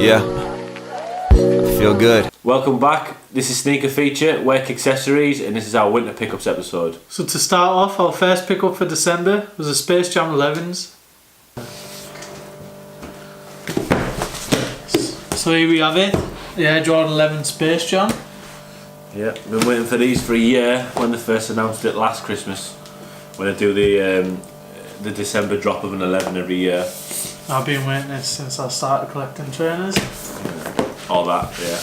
Yeah, I feel good. Welcome back. This is Sneaker Feature, Work Accessories, and this is our winter pickups episode. So to start off, our first pickup for December was a Space Jam 11s. So here we have it, the Air Jordan 11 Space Jam. Yeah, been waiting for these for a year when they first announced it last Christmas. When I do the December drop of an 11 every year. I've been waiting it since I started collecting trainers. All that, yeah.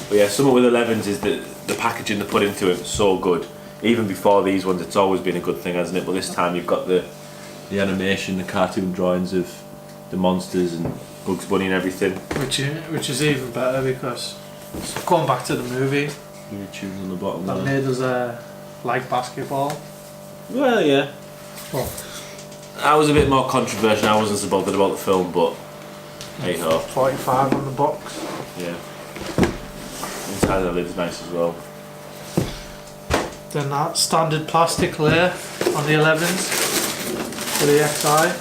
But yeah, something with 11s is the packaging they put into it so good. Even before these ones, it's always been a good thing, hasn't it? But this time you've got the animation, the cartoon drawings of the monsters and Bugs Bunny and everything. Which is even better because going back to the movie. Your tunes on the bottom that there. made us like basketball. Well, yeah. Well, I was a bit more controversial. I wasn't so bothered about the film, but hey ho. 45 on the box. Yeah. Inside the lid's nice as well. Then that standard plastic layer on the 11s for the XI.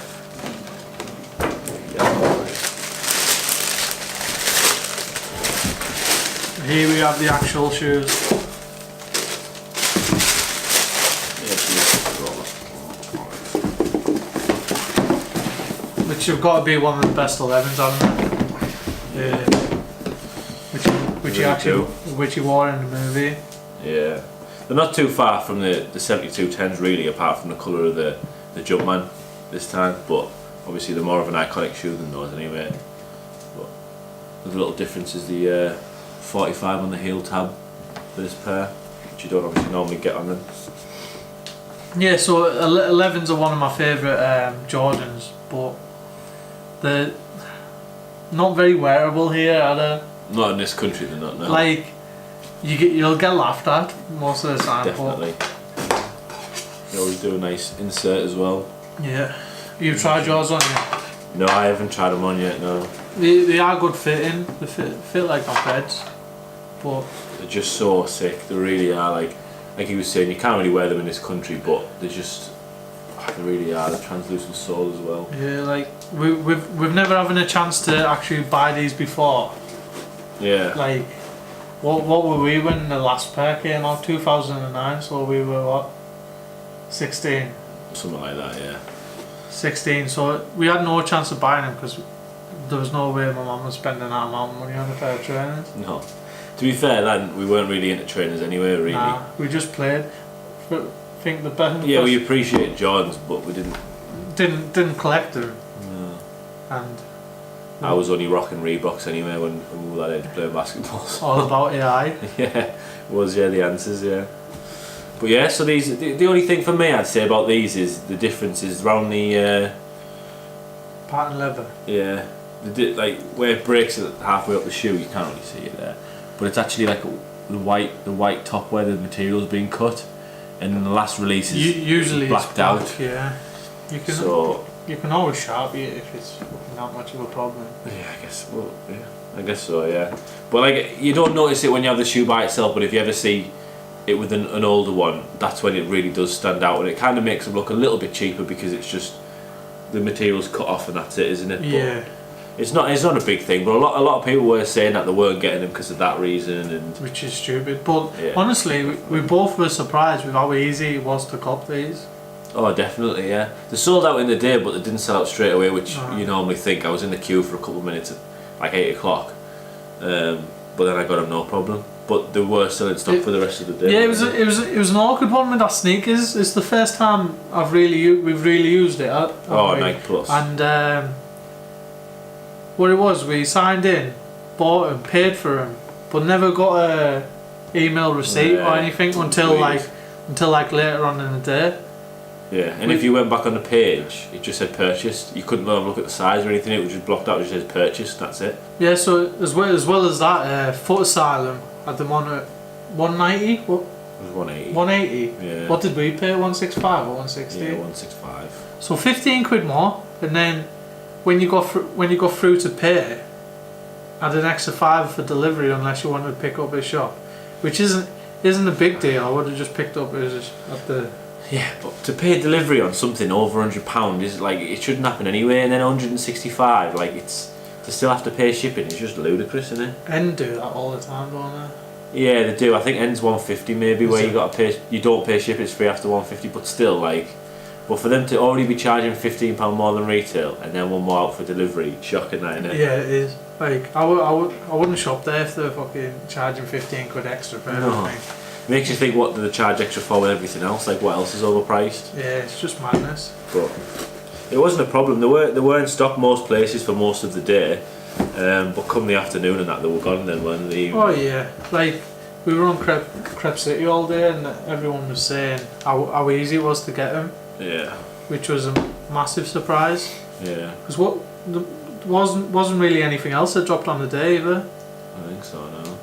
Here we have the actual shoes. Which have got to be one of the best 11s, haven't they? Yeah. Which you wore in the movie. Yeah. They're not too far from the 7210s really, apart from the colour of the Jumpman this time, but obviously they're more of an iconic shoe than those anyway. But the little difference is the 45 on the heel tab for this pair, which you don't obviously normally get on them. Yeah, so 11s are one of my favourite Jordans, but they're not very wearable here, are they? Not in this country, they're not, no. Like, you'll get laughed at most of the time. Definitely. You always do a nice insert as well. Yeah. You've tried yours on you? No, I haven't tried them on yet, no. They are good fitting, they fit like my beds, but they're just so sick, they really are. Like he was saying, you can't really wear them in this country, but they really are, they're translucent sole as well. yeah, like we've never having a chance to actually buy these before. Yeah. Like, what were we when the last pair came out? 2009, so we were what? 16? Something like that, yeah. 16, so we had no chance of buying them because there was no way my mum was spending that amount of money on a pair of trainers. No. To be fair, then we weren't really into trainers anyway, really. Nah, we just played. Think the best. Yeah, we appreciate Jordans, but we didn't collect them. No. And I was only rocking Reeboks anyway when we were that age playing basketball. So. all about AI. Yeah, the answers, yeah. But yeah, so these, the only thing for me I'd say about these is the difference is around the patent leather. Yeah, like where it breaks at halfway up the shoe, you can't really see it there, but it's actually like the white top where the material's being cut, and in the last release is usually blacked out. Yeah, you can always sharpie it if it's not much of a problem. Yeah, I guess so. Yeah, but like you don't notice it when you have the shoe by itself, but if you ever see it with an older one, that's when it really does stand out, and it kind of makes them look a little bit cheaper because it's just the material's cut off and that's it, isn't it? Yeah. But it's not a big thing, but a lot of people were saying that they weren't getting them because of that reason, and which is stupid. But yeah. Honestly, we both were surprised with how easy it was to cop these. Oh, definitely, yeah. They sold out in the day, but they didn't sell out straight away, which you normally think. I was in the queue for a couple of minutes at like 8 o'clock, but then I got them no problem. But they were selling stock for the rest of the day. Yeah, it was an awkward one with our sneakers. It's the first time we've really used it. Nike Plus. And what it was, we signed in, bought them, paid for them, but never got a email receipt or anything until like later on in the day. Yeah, and if you went back on the page, it just said purchased. You couldn't have a look at the size or anything. It was just blocked out. It just says purchased. That's it. Yeah. So as well as that, Foot Asylum had them on at 190. What? It was 180. 180. Yeah. What did we pay? 165 or 160? Yeah, 165. So 15 quid more, and then when you go through to pay, add an extra £5 for delivery unless you wanted to pick up at shop, which isn't a big deal. I would have just picked up at the. Yeah, but to pay delivery on something over £100 is like, it shouldn't happen anyway, and then 165, like it's to still have to pay shipping is just ludicrous, isn't it? And do that all the time, don't they? Yeah, they do. I think ends 150 maybe, where you got to pay. You don't pay shipping; it's free after 150. But still, like, but for them to already be charging £15 more than retail, and then one more out for delivery, shocking, that, isn't it? Yeah, it is. Like, I wouldn't shop there if they're fucking charging 15 quid extra for everything. Makes you think, what do they charge extra for with everything else? Like, what else is overpriced? Yeah, it's just madness. But it wasn't a problem. They were in stock most places for most of the day, but come the afternoon and that, they were gone then, weren't they? Oh yeah, like we were on Crep City all day, and everyone was saying how easy it was to get them. Yeah. Which was a massive surprise. Yeah. Because wasn't really anything else that dropped on the day either. I think so, no.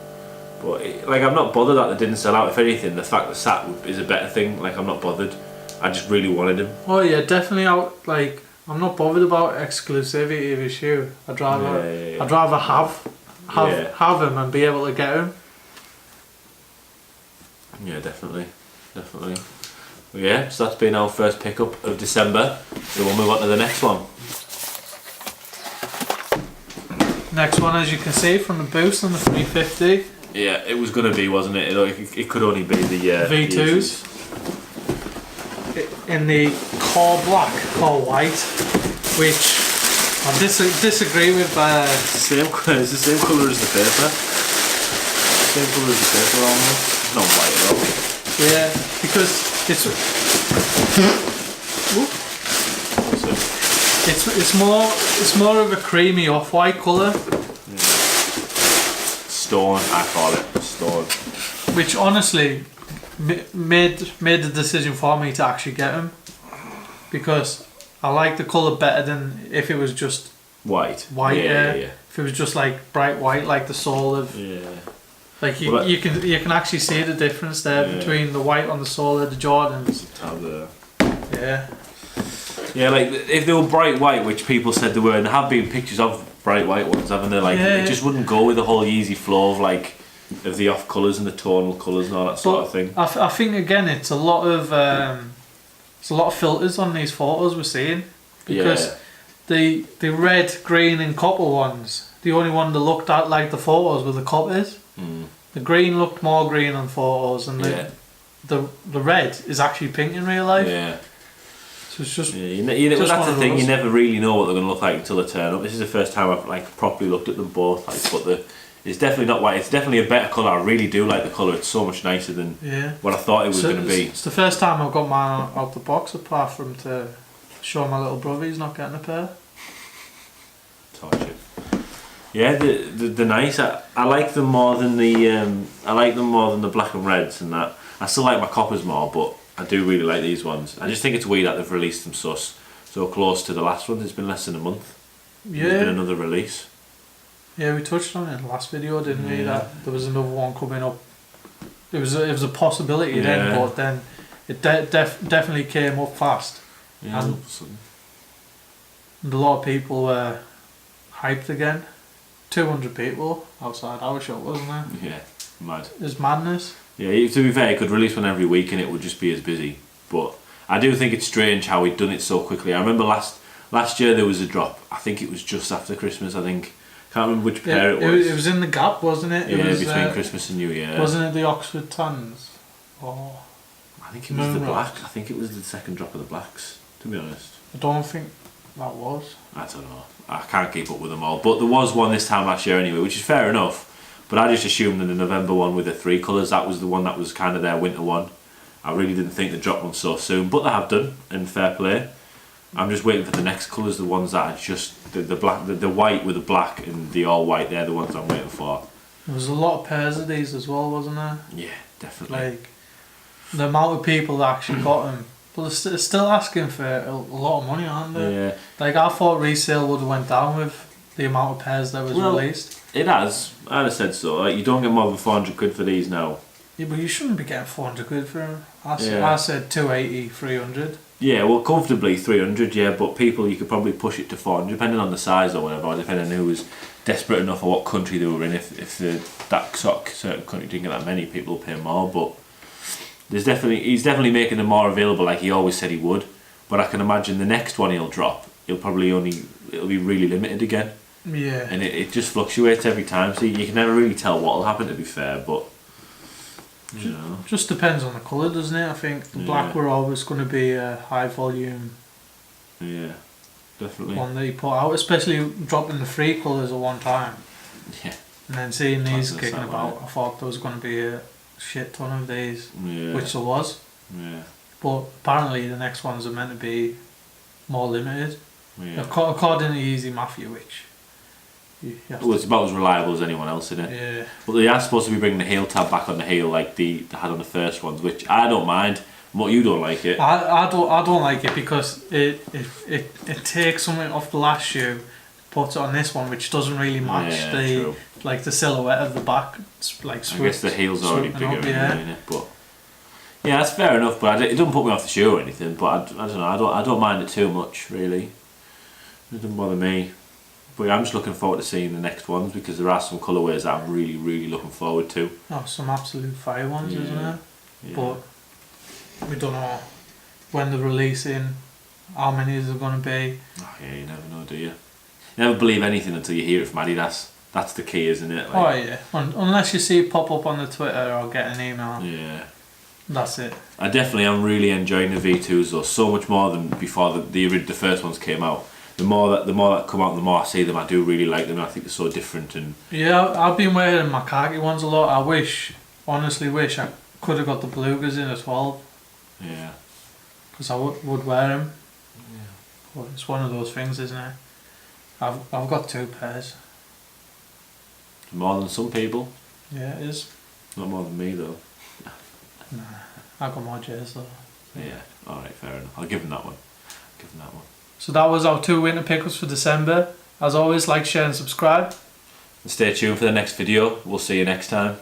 But like, I'm not bothered that they didn't sell out. If anything, the fact that sat is a better thing. Like, I'm not bothered. I just really wanted him. Oh yeah, definitely. Like, I'm not bothered about exclusivity of his shoe. I'd rather have him and be able to get him. Yeah, definitely. Well, yeah, so that's been our first pickup of December. So we'll move on to the next one. Next one, as you can see from the Boost on the 350. Yeah, it was going to be, wasn't it? It could only be the V2s. In the core black, core white, which I disagree with. It's the same colour as the paper. Same colour as the paper almost. It's not white at all. Yeah, because it's more of a creamy off-white colour. Yeah. Stone, I call it stone. Which honestly made the decision for me to actually get them, because I like the colour better than if it was just white. Yeah. If it was just like bright white, like the sole of. Yeah. Like you can actually see the difference there between the white on the sole of the Jordans. Yeah. Yeah, like if they were bright white, which people said they were, and there have been pictures of bright white ones, haven't there? Like, it just wouldn't go with the whole Yeezy flow of of the off colours and the tonal colours and all that sort of thing. I think again, it's a lot of filters on these photos we're seeing, because the red, green, and copper ones, the only one that looked at like the photos were the coppers. The green looked more green on photos, and the red is actually pink in real life. Yeah. So it's just that's the thing. You never really know what they're going to look like until they turn up. This is the first time I've properly looked at them both. But it's definitely not white. It's definitely a better colour. I really do like the colour. It's so much nicer than what I thought it was going to be. It's the first time I've got mine out the box, apart from to show my little brother he's not getting a pair. Torture. Yeah, they're nice. I like them more than the black and reds and that. I still like my coppers more, but I do really like these ones. I just think it's weird that they've released them so close to the last one. It's been less than a month. Yeah. There's been another release. Yeah, we touched on it in the last video, didn't we? That there was another one coming up. It was a possibility then, but then it definitely came up fast. Yeah, and a lot of people were hyped again. 200 people outside our shop, wasn't there? Yeah, mad. It's madness. Yeah, to be fair, he could release one every week and it would just be as busy. But I do think it's strange how he'd done it so quickly. I remember last year there was a drop. I think it was just after Christmas, I think. Can't remember which pair it was. It was in the gap, wasn't it? It was, between Christmas and New Year. Wasn't it the Oxford Tans? Or I think it was the black. I think it was the second drop of the blacks, to be honest. I don't think that was. I don't know. I can't keep up with them all. But there was one this time last year anyway, which is fair enough. But I just assumed that the November one with the 3 colours, that was the one that was kind of their winter one. I really didn't think they dropped one so soon, but they have done, and fair play. I'm just waiting for the next colours, the ones that are just the black, the white with the black and the all white. They're the ones I'm waiting for. There was a lot of pairs of these as well, wasn't there? Yeah, definitely. Like the amount of people that actually got them, but they're still asking for a lot of money, aren't they? Yeah. Like, I thought resale would have went down with the amount of pairs that was released. It has. I'd have said so. Like, you don't get more than 400 quid for these now. Yeah, but you shouldn't be getting 400 quid for them. I said 280, 300. Yeah, well, comfortably 300, yeah, but people, you could probably push it to 400, depending on the size or whatever, or depending on who was desperate enough or what country they were in. If that certain country didn't get that many, people will pay more, but he's definitely making them more available like he always said he would. But I can imagine the next one he'll drop, it'll be really limited again. Yeah. And it just fluctuates every time, so you can never really tell what will happen, to be fair, but you know. Just depends on the colour, doesn't it? I think the black were always going to be a high volume definitely one that you put out, especially dropping the 3 colours at one time. Yeah. And then seeing these That's kicking that about, one, I thought there was going to be a shit ton of these, Yeah. which there was. Yeah. But apparently the next ones are meant to be more limited. Yeah. According to Yeezy Mafia, which Well, it's about as reliable as anyone else, isn't it? Yeah. But they are supposed to be bringing the heel tab back on the heel like they had on the first ones, which I don't mind. What, you don't like it? I don't like it because it takes something off the last shoe, puts it on this one, which doesn't really match true. like the silhouette of the back. It's like I guess the heel's already bigger, up, isn't it? But yeah, that's fair enough. But it doesn't put me off the shoe or anything. But I don't know. I don't mind it too much, really. It doesn't bother me. But yeah, I'm just looking forward to seeing the next ones because there are some colourways that I'm really, really looking forward to. Oh, some absolute fire ones, isn't there? Yeah. But we don't know when they're releasing, how many is there going to be. Oh yeah, you never know, do you? You never believe anything until you hear it from Adidas. That's the key, isn't it? Oh yeah, unless you see it pop up on the Twitter or get an email. Yeah. That's it. I definitely am really enjoying the V2s though, so much more than before the first ones came out. The more that come out, the more I see them. I do really like them. I think they're so different. And yeah, I've been wearing my khaki ones a lot. I honestly wish I could have got the Belugas in a 12. Yeah. Because I would wear them. Yeah. But it's one of those things, isn't it? I've got 2 pairs. More than some people. Yeah, it is. Not more than me though. Nah, I got more J's though. Yeah. All right, fair enough. I'll give them that one. So that was our 2 winter pickups for December. As always, like, share and subscribe. And stay tuned for the next video. We'll see you next time.